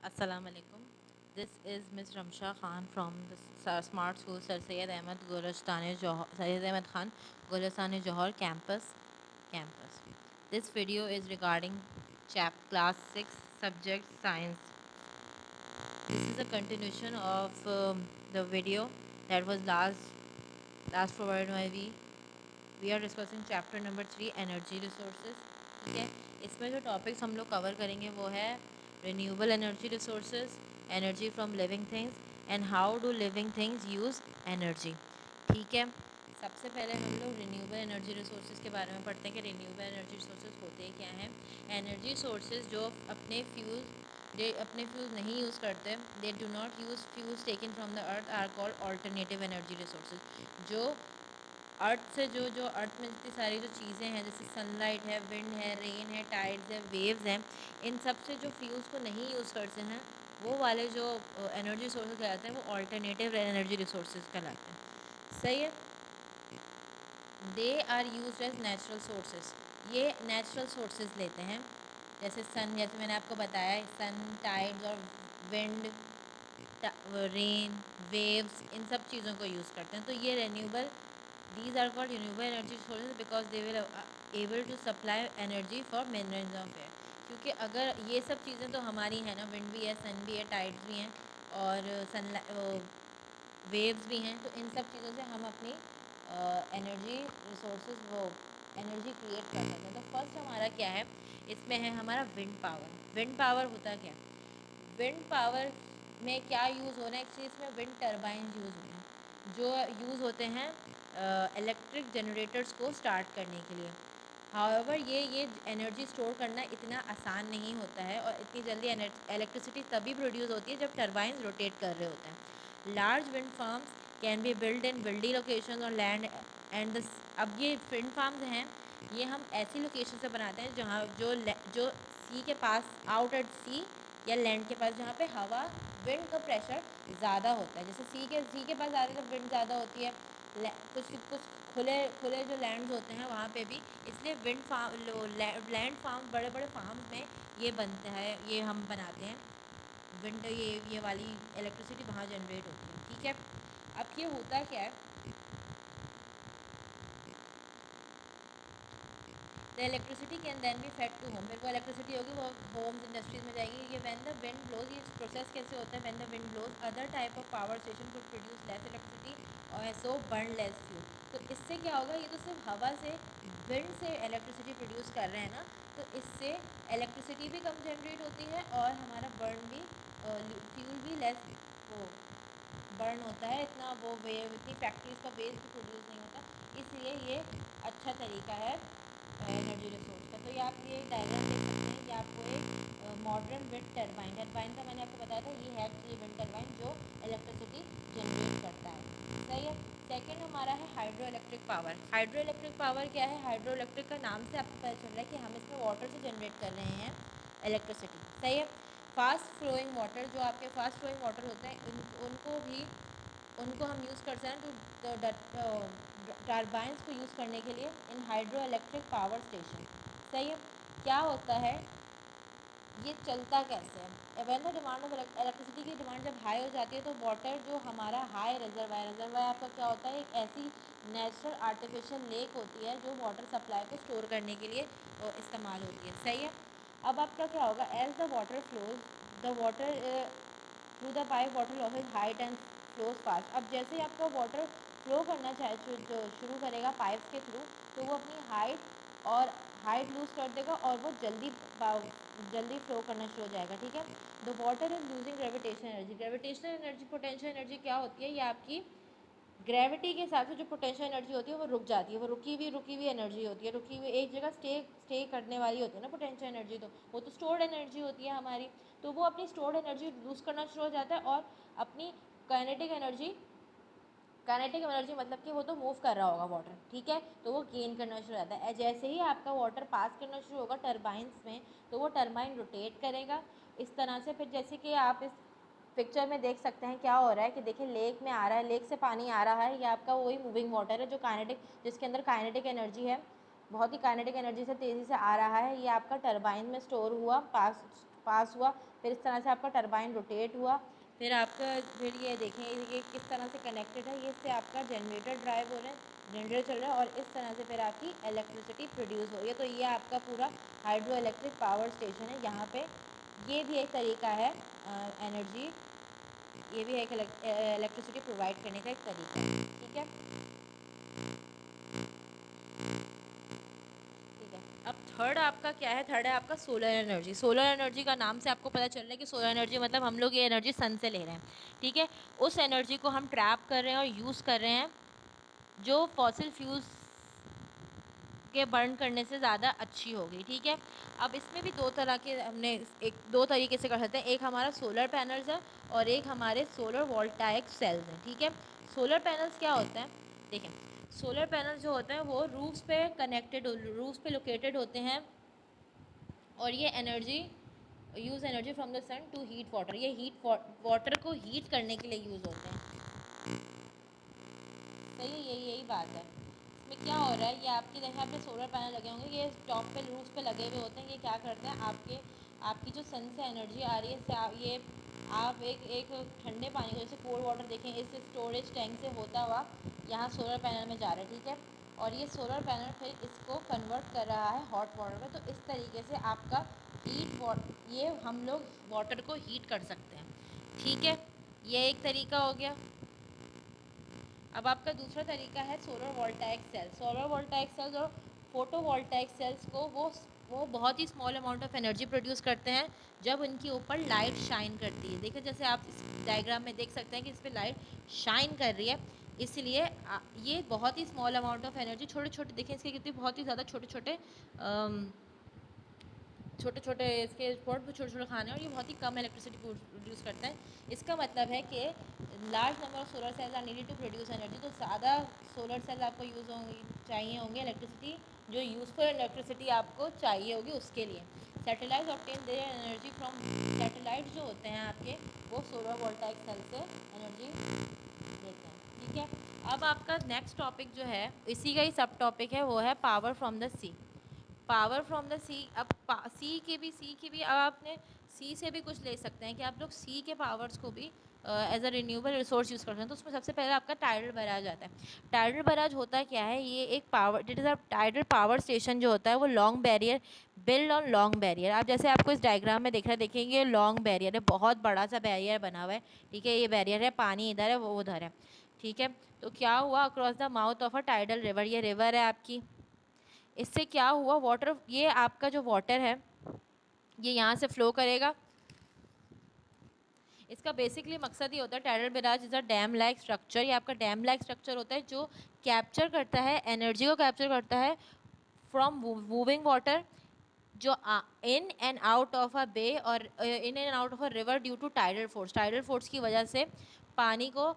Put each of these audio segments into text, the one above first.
Assalamu alaikum. This is Ms. Ramsha Khan from the Smart School Sir Syed Ahmed Khan Golestani Johor campus. This video is regarding class 6 subject science. This is a continuation of the video that was last provided by we are discussing chapter number 3 energy resources. ठीक है, इसमें जो topics हम लोग cover करेंगे वो है renewable energy resources, energy from living things and how do living things use energy. ठीक है, सबसे पहले हम लोग रिन्यूएबल एनर्जी रिसोर्सेज के बारे में पढ़ते हैं कि रिन्यूएबल एनर्जी रिसोर्सेज होते क्या हैं। एनर्जी सोर्सेज जो अपने फ्यूल नहीं यूज़ करते, they do not use fuels taken from the earth are called alternative energy resources. जो अर्थ से जो अर्थ में जितनी सारी जो चीज़ें हैं जैसे सनलाइट है, विंड है, रेन है, टाइड्स है, वेव्स हैं, इन सब से जो फ्यूल्स को नहीं यूज़ करते हैं वो वाले जो एनर्जी सोर्सेज कहलाते हैं वो ऑल्टरनेटिव एनर्जी रिसोर्सेज कहलाते हैं। सही है, they are use as natural sources. ये नेचुरल सोर्सेज लेते हैं जैसे सन, जैसे मैंने आपको बताया सन, टाइड्स और विंड, रेन, वेव्स, इन सब चीज़ों को यूज़ करते हैं। तो ये renewable, these are called renewable energy sources because they will able to supply energy for millions of years। क्योंकि अगर ये सब चीज़ें तो हमारी हैं ना, विंड भी है, सन भी है, टाइड्स भी हैं और सन वेव्स भी हैं, तो इन सब चीज़ों से हम अपनी एनर्जी रिसोर्सेज वो एनर्जी क्रिएट कर सकते हैं। तो फर्स्ट हमारा क्या है, इसमें है हमारा विंड पावर। विंड पावर होता क्या, विंड पावर में क्या यूज़ हो रहा है, एक्चुअली इसमें विंड टर्बाइन यूज़ हो रहे हैं जो यूज़ होते हैं इलेक्ट्रिक जनरेटर्स को स्टार्ट करने के लिए। हाउएवर ये एनर्जी स्टोर करना इतना आसान नहीं होता है और इतनी जल्दी इलेक्ट्रिसिटी तभी प्रोड्यूस होती है जब टर्बाइंस रोटेट कर रहे होते हैं। Large wind farms can be build in windy location और लैंड एंड अब ये विंड फार्म्स हैं, ये हम ऐसी लोकेशन से बनाते हैं जहाँ जो सी के पास, आउट एट सी या लैंड के पास, जहाँ पे हवा, विंड का प्रेशर ज़्यादा होता है। जैसे सी के पास ज़्यादा तो विंड ज़्यादा होती है, कुछ कुछ खुले खुले जो लैंड्स होते हैं वहाँ पे भी, इसलिए विंड फार्म, लैंड फार्म, बड़े बड़े फार्म्स में ये बनता है, ये हम बनाते हैं विंड, ये वाली इलेक्ट्रिसिटी वहाँ जनरेट होती है। ठीक है, अब ये होता क्या है, the electricity can then be fed to home. मेरे को इलेक्ट्रिसिटी होगी वो होम्स इंडस्ट्रीज में जाएगी। ये व्हेन द विंड ब्लोज, ये प्रोसेस कैसे होता है, when the wind blows other type of power station could produce less electricity और सो बर्न लेस फ्यूल। तो इससे क्या होगा, ये तो सिर्फ हवा से, विंड से इलेक्ट्रिसिटी प्रोड्यूस कर रहे हैं ना, तो इससे इलेक्ट्रिसिटी भी कम जनरेट होती है और हमारा बर्न भी, फ्यूल भी लेस वो बर्न होता है, इतना वो वेव, इतनी फैक्ट्रीज का वेस्ट भी प्रोड्यूस नहीं होता, इसलिए ये अच्छा तरीका है एनर्जी रिसोर्स का। तो ये आप ये डायग्राम देख सकते हैं कि आपको एक मॉडर्न विंड टर्बाइन, का मैंने आपको बताया था, ये है एक्चुअली विंड टर्बाइन जो इलेक्ट्रिसिटी जनरेट करता है। सही है, सेकेंड हमारा है hydro electric power. Hydro electric power क्या है, हाइड्रो इलेक्ट्रिक का नाम से आपको पता चल रहा है कि हम इसमें वाटर से जनरेट कर रहे हैं इलेक्ट्रिसिटी। सही है, फास्ट फ्लोइंग वाटर, जो आपके फास्ट फ्लोइंग वाटर होते हैं उनको हम यूज़ करते हैं तो टर्बाइंस को यूज़ करने के लिए इन हाइड्रो इलेक्ट्रिक पावर स्टेशन। सही है, क्या होता है, ये चलता कैसे है, when the demand of electricity की डिमांड जब हाई हो जाती है तो वाटर जो हमारा हाई रिजर्वायर आपका क्या होता है, एक ऐसी नेचुरल आर्टिफिशियल लेक होती है जो वाटर सप्लाई को स्टोर करने के लिए इस्तेमाल होती है। सही है, अब आपका क्या होगा, as the water flows, the water through the pipe water loses height and flows fast. अब जैसे ही आपका वाटर फ्लो करना चाहे शुरू करेगा पाइप्स के थ्रू, तो वो अपनी हाइट लूज़ कर देगा और वो जल्दी फ्लो करना शुरू हो जाएगा। ठीक है, the water is losing gravitational energy. Gravitational energy, potential energy क्या होती है, ये आपकी ग्रेविटी के हिसाब से जो पोटेंशियल एनर्जी होती है वो रुक जाती है, वो रुकी हुई एनर्जी होती है, रुकी हुई एक जगह स्टे करने वाली होती है ना पोटेंशियल एनर्जी, तो वो तो स्टोर्ड एनर्जी होती है हमारी, तो वो अपनी स्टोर्ड एनर्जी लूज़ करना शुरू हो जाता है और अपनी काइनेटिक एनर्जी मतलब कि वो तो मूव कर रहा होगा वाटर, ठीक है, तो वो गेन करना शुरू हो जाता है। जैसे ही आपका वाटर पास करना शुरू होगा टरबाइंस में, तो वो टरबाइन रोटेट करेगा इस तरह से। फिर जैसे कि आप इस पिक्चर में देख सकते हैं क्या हो रहा है कि देखिए लेक में आ रहा है, लेक से पानी आ रहा है, ये आपका वही मूविंग वाटर है जो जिसके अंदर काइनेटिक एनर्जी है, बहुत ही काइनेटिक एनर्जी से तेज़ी से आ रहा है, ये आपका टरबाइन में स्टोर हुआ पास हुआ, फिर इस तरह से आपका टरबाइन रोटेट हुआ, फिर आपका फिर ये देखें ये किस तरह से कनेक्टेड है, ये इससे आपका जनरेटर ड्राइव हो रहा है, जनरेटर चल रहा है, और इस तरह से फिर आपकी इलेक्ट्रिसिटी प्रोड्यूस हो रही है। तो ये आपका पूरा हाइड्रो इलेक्ट्रिक पावर स्टेशन है। यहाँ पे ये भी एक तरीका है एनर्जी, ये भी एक इलेक्ट्रिसिटी प्रोवाइड करने का एक तरीका है। ठीक है, ठीक है। अब थर्ड आपका क्या है? थर्ड है आपका सोलर एनर्जी। सोलर एनर्जी का नाम से आपको पता चल रहा है कि सोलर एनर्जी मतलब हम लोग ये एनर्जी सन से ले रहे हैं। ठीक है, उस एनर्जी को हम ट्रैप कर रहे हैं और यूज़ कर रहे हैं जो फॉसिल फ्यूल्स के बर्न करने से ज़्यादा अच्छी होगी। ठीक है, अब इसमें भी दो तरह के हमने एक दो तरीके से कर सकते हैं। एक हमारा सोलर पैनल्स है और एक हमारे सोलर वोल्टाइक सेल्स हैं। ठीक है, सोलर पैनल्स क्या होते हैं? देखें, सोलर पैनल्स जो होते हैं वो रूफ्स पे कनेक्टेड, रूफ्स पे लोकेटेड होते हैं, और ये energy use energy from the sun to heat water. ये हीट वाटर को हीट करने के लिए यूज़ होते हैं। सही है, यही बात है। इसमें क्या हो रहा है, ये आपकी देखिए आपके सोलर पैनल लगे होंगे, ये टॉप पे रूफ पे लगे हुए होते हैं। ये क्या करते हैं, आपकी जो सन से एनर्जी आ रही है इससे ये आप एक ठंडे पानी को, जैसे कोल्ड वाटर देखें, इस स्टोरेज टैंक से होता हुआ यहाँ सोलर पैनल में जा रहा है। ठीक है, और ये सोलर पैनल फिर इसको कन्वर्ट कर रहा है हॉट वाटर में। तो इस तरीके से आपका ये हम लोग वाटर को हीट कर सकते हैं। ठीक है, ये एक तरीका हो गया। अब आपका दूसरा तरीका है solar voltaic cell. Solar voltaic cells और फोटो वोल्टाइक सेल्स को वो बहुत ही small amount of energy produce करते हैं जब उनके ऊपर लाइट शाइन करती है। देखिए, जैसे आप इस डायग्राम में देख सकते हैं कि इस पर लाइट शाइन कर रही है, इसलिए ये बहुत ही स्मॉल अमाउंट ऑफ एनर्जी, छोटे छोटे देखें इसके कितने बहुत ही ज़्यादा छोटे छोटे इसके स्पॉट पर छोटे छोटे खाने हैं, और ये बहुत ही कम इलेक्ट्रिसिटी प्रोड्यूस करता है। इसका मतलब है कि large number of solar cells are needed to produce energy. तो ज़्यादा सोलर सेल आपको यूज़ चाहिए होंगे इलेक्ट्रिसिटी, जो यूज़फुल इलेक्ट्रिसिटी आपको चाहिए होगी उसके लिए। Satellite obtain their energy from, satellite जो होते हैं आपके वो सोलर वोल्टाइक सेल से एनर्जी देते हैं। ठीक है, अब आपका नेक्स्ट टॉपिक जो है इसी का ही सब टॉपिक है, वो है power from the sea. Power from the sea. अब सी की भी अब आपने सी से भी कुछ ले सकते हैं कि आप लोग सी के पावर्स को भी as a renewable resource use करते हैं। तो उसमें सबसे पहले आपका टाइडल बैराज आता है। टाइडल बैराज होता क्या है? ये एक power, it is a tidal power station जो होता है वो long barrier, build on long barrier. आप जैसे आपको इस डायग्राम में देख रहे देखेंगे, लॉन्ग बैरियर है, बहुत बड़ा सा बैरियर बना हुआ है। ठीक है, ये बैरियर है, पानी इधर है वो उधर है। ठीक है, तो क्या हुआ, across the mouth of a tidal river, ये रिवर है आपकी, इससे क्या हुआ, वाटर, ये आपका जो वाटर है ये यहाँ से फ्लो करेगा। इसका बेसिकली मकसद ये होता है, tidal barrage is a dam like structure. ये आपका डैम लाइक स्ट्रक्चर होता है जो कैप्चर करता है एनर्जी को, कैप्चर करता है फ्रॉम मूविंग वाटर जो in and out of a bay और in and out of a river due to tidal force. Tidal force की वजह से पानी को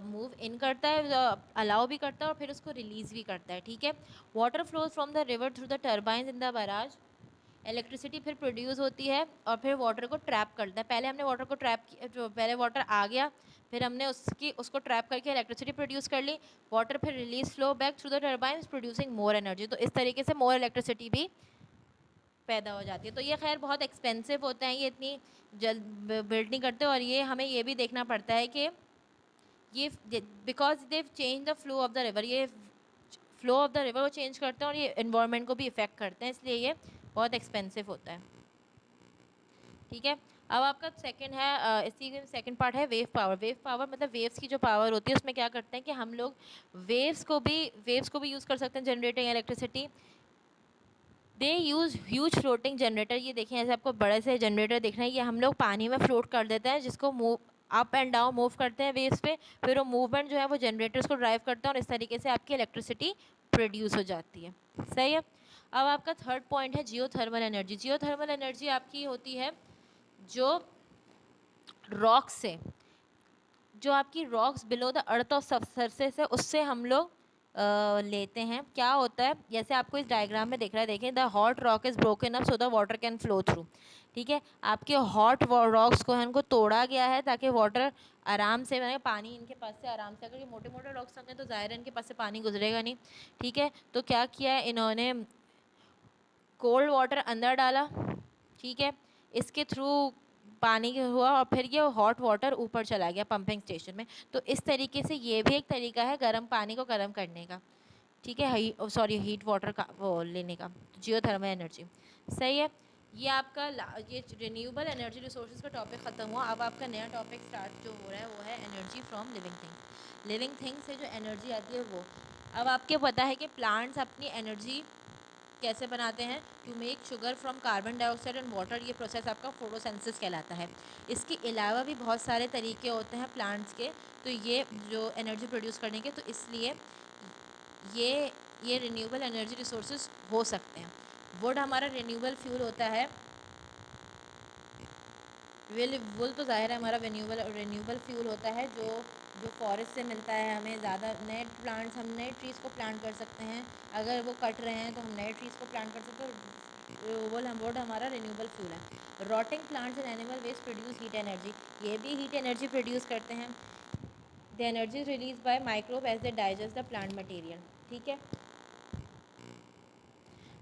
मूव इन करता है, अलाउ भी करता है और फिर उसको रिलीज़ भी करता है। ठीक है, water flows from the river through the turbines in the barrage. Electricity फिर प्रोड्यूस होती है और फिर वाटर को ट्रैप करता है। पहले हमने वाटर को ट्रैप किया, जो पहले वाटर आ गया, फिर हमने उसको ट्रैप करके इलेक्ट्रिसिटी प्रोड्यूस कर ली। वाटर फिर release flow back through the turbines producing more energy. तो इस तरीके से मोर इलेक्ट्रिसिटी भी पैदा हो जाती है। तो ये खैर बहुत एक्सपेंसिव होते हैं, ये इतनी जल्द बिल्ड नहीं करते, और ये हमें ये भी देखना पड़ता है कि ये because they change the flow of the river, ये फ्लो ऑफ द रिवर को चेंज करते हैं और ये इन्वायरमेंट को भी इफ़ेक्ट करते हैं, इसलिए ये बहुत एक्सपेंसिव होता है। ठीक है, अब आपका सेकंड है, इसी का सेकंड पार्ट है वेव पावर। वेव पावर मतलब वेव्स की जो पावर होती है, उसमें क्या करते हैं कि हम लोग वेव्स को भी यूज़ कर सकते हैं जनरेटिंग इलेक्ट्रिसिटी। दे यूज़ ह्यूज फ्लोटिंग जनरेटर। ये देखें, ऐसे आपको बड़े से जनरेटर दिख रहे हैं, ये हम लोग पानी में फ्लोट कर देते हैं, जिसको move up and down move करते हैं वेव्स पे, फिर वो मूवमेंट जो है वो जनरेटर्स को ड्राइव करता है और इस तरीके से आपकी इलेक्ट्रिसिटी प्रोड्यूस हो जाती है। सही है, अब आपका थर्ड पॉइंट है जियोथर्मल एनर्जी। जियोथर्मल एनर्जी आपकी होती है जो रॉक से, जो आपकी rocks below the earth of surface है, उससे हम लोग लेते हैं। क्या होता है, जैसे आपको इस डायग्राम में दिख रहा है, देखें, the hot rock is broken up so the water can flow through. ठीक है, आपके हॉट रॉक्स को है इनको तोड़ा गया है ताकि वाटर आराम से, मैंने पानी इनके पास से आराम से, अगर ये मोटे मोटे रॉक्स होंगे तो ज़ाहिर है इनके पास से पानी गुजरेगा नहीं। ठीक है, तो क्या किया है इन्होंने, कोल्ड वाटर अंदर डाला। ठीक है, इसके थ्रू पानी हुआ और फिर ये हॉट वाटर ऊपर चला गया पंपिंग स्टेशन में। तो इस तरीके से ये भी एक तरीका है गर्म पानी को गर्म करने का, ठीक है, सॉरी हीट वाटर का वो लेने का, जियोथर्मल एनर्जी। सही है। ये आपका ये रिन्यूएबल एनर्जी रिसोर्सेज का टॉपिक ख़त्म हुआ। अब आपका नया टॉपिक स्टार्ट जो हो रहा है वो है energy from living things. Living things से जो एनर्जी आती है वो, अब आपको पता है कि प्लांट्स अपनी एनर्जी कैसे बनाते हैं, to make sugar from carbon dioxide and water. ये प्रोसेस आपका फोटोसिंथेसिस कहलाता है। इसके अलावा भी बहुत सारे तरीके होते हैं प्लांट्स के, तो ये जो एनर्जी प्रोड्यूस करने के, तो इसलिए ये ये रिन्यूएबल एनर्जी रिसोर्सेज हो सकते हैं। वुड हमारा रिन्यूएबल फ्यूल होता है। वुल तो ज़ाहिर है हमारा रिन्यूएबल फ्यूल होता है, जो जो फॉरेस्ट से मिलता है हमें। ज़्यादा नए प्लांट्स, हम नए ट्रीज़ को प्लांट कर सकते हैं। अगर वो कट रहे हैं तो हम नए ट्रीज़ को प्लांट कर सकते हैं। वुड हमारा रिन्यूएबल फ्यूल है। Rotting plants and animal waste produce heat energy. ये भी हीट एनर्जी प्रोड्यूस करते हैं। The energy release by microbe as they digest the plant material, ठीक है।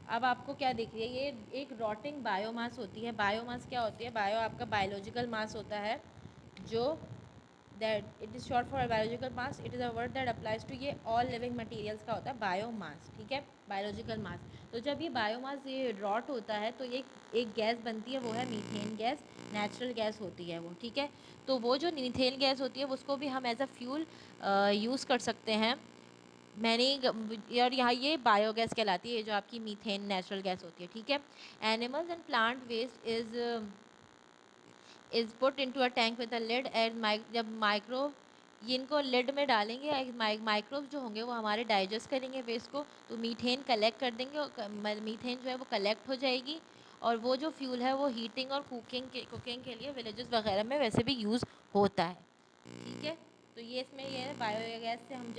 अब आपको क्या दिख रही है, ये एक रॉटिंग बायोमास होती है। बायोमास क्या होती है, बायो आपका बायोलॉजिकल मास होता है, जो that it is short for biological mass, it is a word that applies to, ये ऑल लिविंग मटेरियल्स का होता है बायोमास, ठीक है, बायोलॉजिकल मास। तो जब ये बायोमास ये रॉट होता है तो ये एक गैस बनती है, वो है मीथेन गैस। नेचुरल गैस होती है वो, ठीक है। तो वो जो मीथेन गैस होती है उसको भी हम एज अ फ्यूल यूज़ कर सकते हैं। और यहाँ ये बायोगैस कहलाती है, जो आपकी मीथेन नेचुरल गैस होती है, ठीक है। Animals and plant waste is put into a tank with a lid and जब माइक्रो इनको लिड में डालेंगे, माइक्रोब्स जो होंगे वो हमारे डाइजेस्ट करेंगे वेस्ट को, तो मीथेन कलेक्ट कर देंगे, और मीथेन जो है वो कलेक्ट हो जाएगी, और वो जो फ्यूल है वो हीटिंग और कुकिंग के लिए विलेजेस वगैरह में वैसे भी यूज़ होता है, ठीक है। तो ये इसमें ये है बायोगैस से हम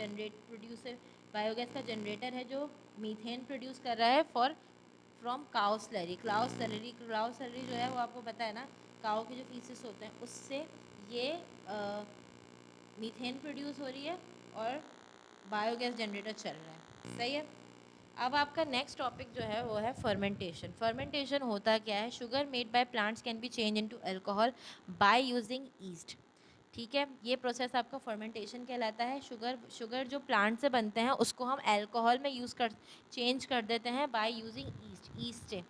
बायोगैस का जनरेटर है जो मीथेन प्रोड्यूस कर रहा है from cow slurry. Cow slurry जो है वो आपको पता है ना, काउ के जो फीसेस होते हैं उससे ये मीथेन प्रोड्यूस हो रही है और बायोगैस जनरेटर चल रहा है, सही है। अब आपका नेक्स्ट टॉपिक जो है वो है फर्मेंटेशन। फर्मेंटेशन होता क्या है, sugar made by plants can be change into alcohol by using east, ठीक है। ये प्रोसेस आपका फर्मेंटेशन कहलाता है। शुगर जो प्लांट से बनते हैं उसको हम अल्कोहल में चेंज कर देते हैं बाय यूजिंग ईस्ट से।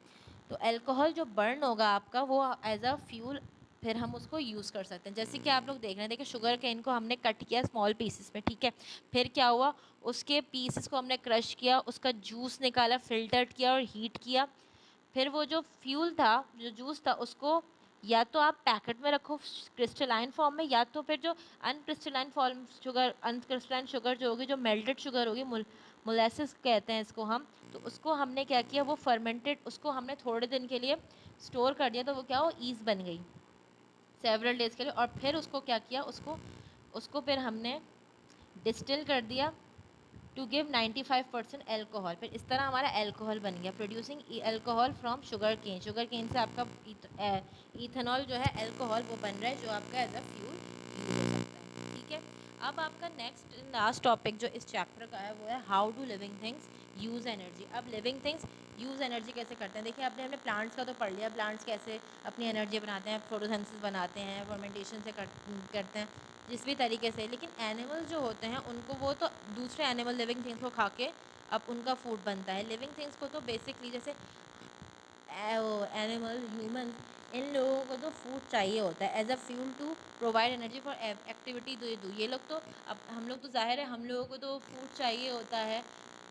तो अल्कोहल जो बर्न होगा आपका वो एज अ फ्यूल फिर हम उसको यूज़ कर सकते हैं। जैसे कि आप लोग देख रहे हैं, देखिए शुगर केन को हमने कट किया स्मॉल पीसेस में, ठीक है। फिर क्या हुआ, उसके पीसेस को हमने क्रश किया, उसका जूस निकाला, फ़िल्टर किया और हीट किया। फिर वो जो फ्यूल था, जो जूस था, उसको या तो आप पैकेट में रखो क्रिस्टलाइन फॉर्म में, या तो फिर जो अनक्रिस्टलाइन शुगर जो होगी, जो मेल्टेड शुगर होगी, मोलेसिस कहते हैं इसको हम, तो उसको हमने क्या किया, वो फर्मेंटेड, उसको हमने थोड़े दिन के लिए स्टोर कर दिया, तो वो क्या हो, ईस्ट बन गई सेवरल डेज़ के लिए। और फिर उसको क्या किया, उसको उसको फिर हमने डिस्टिल कर दिया टू गिव 95% एल्कोहल। फिर इस तरह हमारा एल्कोहल बन गया, producing alcohol from sugar cane से आपका इथेनॉल जो है एल्कोहल वो बन रहा है, जो आपका एज अ फ्यूल यूज हो सकता है, ठीक है। अब आपका नेक्स्ट लास्ट टॉपिक जो इस चैप्टर का है वो है how do living things use energy. अब लिविंग थिंग्स यूज़ एनर्जी कैसे करते हैं, देखिए हमने प्लांट्स का तो पढ़ लिया, प्लांट्स कैसे अपनी एनर्जी बनाते हैं, फोटोसिंथेसिस बनाते हैं, फर्मेंटेशन से करते हैं जिस भी तरीके से। लेकिन एनिमल्स जो होते हैं उनको, वो तो दूसरे एनिमल लिविंग थिंग्स को खा के अब उनका फूड बनता है। लिविंग थिंग्स को तो बेसिकली जैसे एनिमल, ह्यूमन, इन लोगों को तो फूड चाहिए होता है as a fuel to provide energy for activity. ये लोग तो, अब हम लोग तो ज़ाहिर है हम लोगों को तो फूड चाहिए होता है।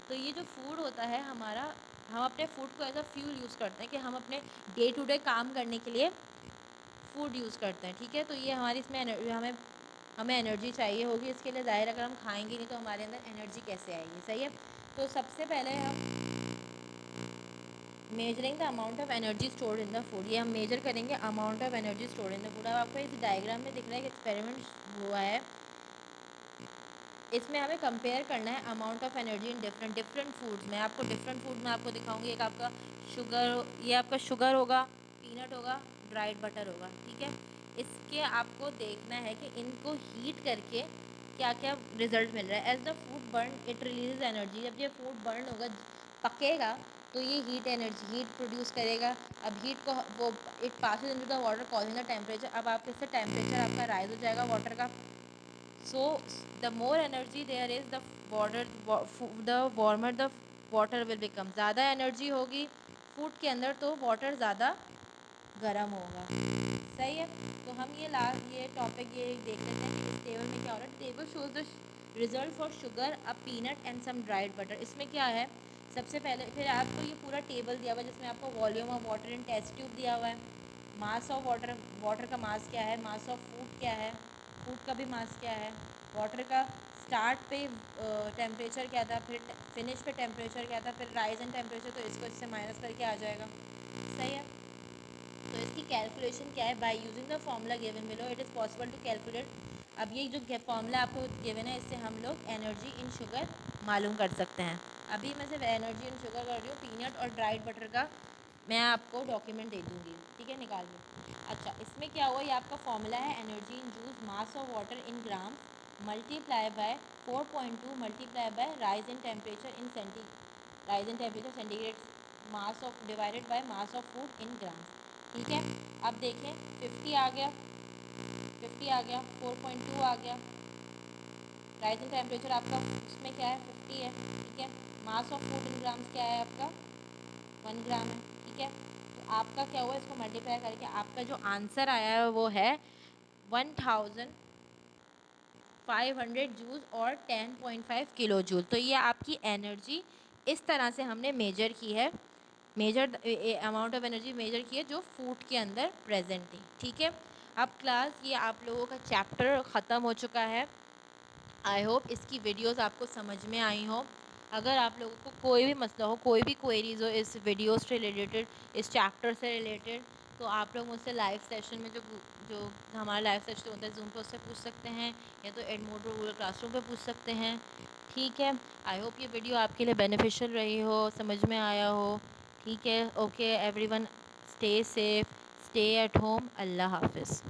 तो ये जो फूड होता है हमारा, हम अपने फूड को एज अ फ्यूल यूज़ करते हैं कि हम अपने डे टू डे काम करने के लिए फूड यूज़ करते हैं, ठीक है। तो ये हमारी इसमें हमें एनर्जी चाहिए होगी इसके लिए, ज़ाहिर अगर हम खाएंगे नहीं तो हमारे अंदर एनर्जी कैसे आएगी, सही है। तो सबसे पहले हम measuring the amount of energy stored in the food, ये हम मेजर करेंगे amount of energy stored in the food. अब आपको इस डायग्राम में दिख रहा है कि एक्सपेरिमेंट हुआ है, इसमें हमें कंपेयर करना है amount of energy in different foods में। आपको डिफरेंट फूड में आपको दिखाऊंगी, एक आपका ये आपका शुगर होगा, पीनट होगा, ड्राइड बटर होगा, ठीक है। इसके आपको देखना है कि इनको हीट करके क्या क्या रिजल्ट मिल रहा है। As the food burn it release energy, जब ये फूड बर्न होगा, पकेगा, तो ये हीट प्रोड्यूस करेगा। अब हीट को वो it Passage into the water causing the temperature. अब आप इससे टेम्परेचर आपका राइज हो जाएगा वाटर का। So the more energy there is the warmer the water will become. ज़्यादा एनर्जी होगी फूड के अंदर तो वाटर ज़्यादा गर्म होगा। सही है। तो हम ये टॉपिक ये देख लेते हैं कि इस टेबल में क्या हो रहा है। Table shows the result for sugar, a peanut and some dried butter. इसमें क्या है, सबसे पहले फिर आपको ये पूरा टेबल दिया हुआ है जिसमें आपको volume of water in test tube दिया हुआ है, मास ऑफ वाटर, वाटर का मास क्या है, मास ऑफ फूड क्या है, फूड का भी मास क्या है, वाटर का स्टार्ट पे टेम्परेचर क्या था, फिर फिनिश पे टेम्परेचर क्या था, फिर राइज इन टेम्परेचर, तो इसको इससे माइनस करके आ जाएगा। सही है। तो इसकी कैलकुलेशन क्या है, by using the formula given below it is possible to calculate. अब ये जो फॉर्मूला आपको गिवन है इससे हम लोग एनर्जी इन शुगर मालूम कर सकते हैं। अभी मैं सिर्फ एनर्जी इन शुगर कर रही हूँ, पीनट और ड्राइड बटर का मैं आपको डॉक्यूमेंट दे दूँगी, ठीक है, निकाल के। अच्छा, इसमें क्या हुआ, ये आपका फॉर्मूला है एनर्जी इन जूस, mass of water in gram multiply by 4.2 multiply by rise in temperature in centigrade, mass of divided by mass of food in gram. ठीक है। अब देखें 50 आ गया, 50 आ गया, 4.2 आ गया, राइजिंग टेम्परेचर आपका उसमें क्या है 50 है। ठीक है। मास ऑफ फूड इन ग्राम्स क्या है आपका 1 ग्राम है। ठीक है। तो आपका क्या हुआ, इसको मल्टीप्लाई करके आपका जो आंसर आया है वो है 1500 जूल और 10.5 किलो जूल। तो ये आपकी एनर्जी इस तरह से हमने मेजर की है, measure amount of energy measure की है जो फूड के अंदर प्रेजेंट थी। ठीक है। अब क्लास ये आप लोगों का चैप्टर ख़त्म हो चुका है। आई होप इसकी वीडियोस आपको समझ में आई हो। अगर आप लोगों को कोई भी मसला हो, कोई भी क्वेरीज हो इस वीडियो से रिलेटेड, इस चैप्टर से रिलेटेड, तो आप लोग मुझसे लाइव सेशन में जो हमारा लाइव सेशन होता है जूम पे उससे पूछ सकते हैं, या तो एडमोडो गूगल क्लासरूम पे पूछ सकते हैं। ठीक है। आई होप ये वीडियो आपके लिए बेनिफिशियल रही हो, समझ में आया हो। ठीक है। Okay everyone, stay safe, stay at home. अल्लाह हाफिज़।